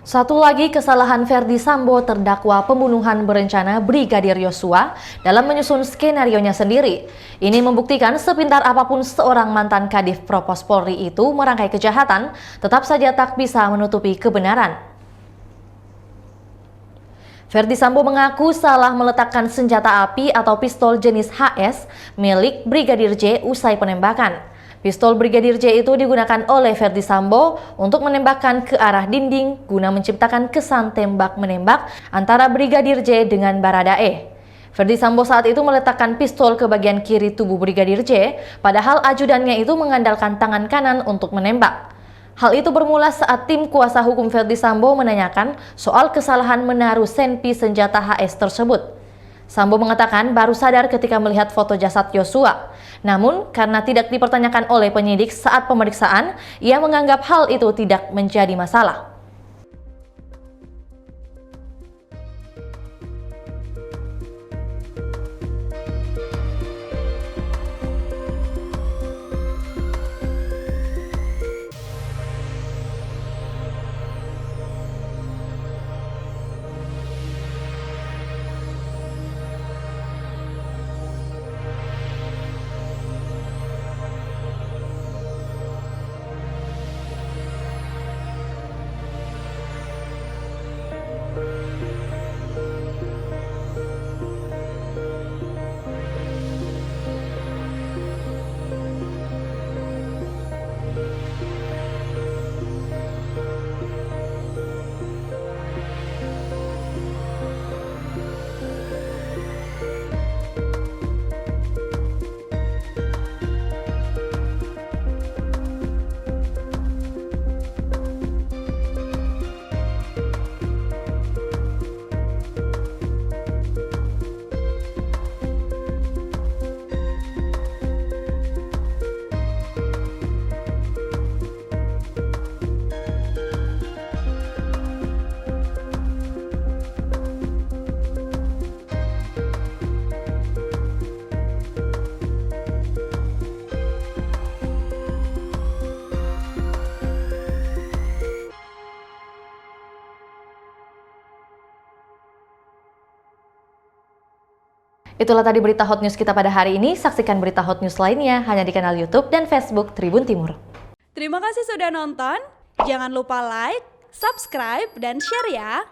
Satu lagi kesalahan Ferdy Sambo terdakwa pembunuhan berencana Brigadir Yosua dalam menyusun skenarionya sendiri. Ini membuktikan sepintar apapun seorang mantan Kadif Propos Polri itu merangkai kejahatan, tetap saja tak bisa menutupi kebenaran. Ferdy Sambo mengaku salah meletakkan senjata api atau pistol jenis HS milik Brigadir J usai penembakan. Pistol Brigadir J itu digunakan oleh Ferdy Sambo untuk menembakkan ke arah dinding guna menciptakan kesan tembak-menembak antara Brigadir J dengan Baradae. Ferdy Sambo saat itu meletakkan pistol ke bagian kiri tubuh Brigadir J, padahal ajudannya itu mengandalkan tangan kanan untuk menembak. Hal itu bermula saat tim kuasa hukum Ferdy Sambo menanyakan soal kesalahan menaruh senpi senjata HS tersebut. Sambo mengatakan baru sadar ketika melihat foto jasad Yosua. Namun, karena tidak dipertanyakan oleh penyidik saat pemeriksaan, ia menganggap hal itu tidak menjadi masalah. Itulah tadi berita hot news kita pada hari ini. Saksikan berita hot news lainnya hanya di kanal YouTube dan Facebook Tribun Timur. Terima kasih sudah nonton. Jangan lupa like, subscribe, dan share ya.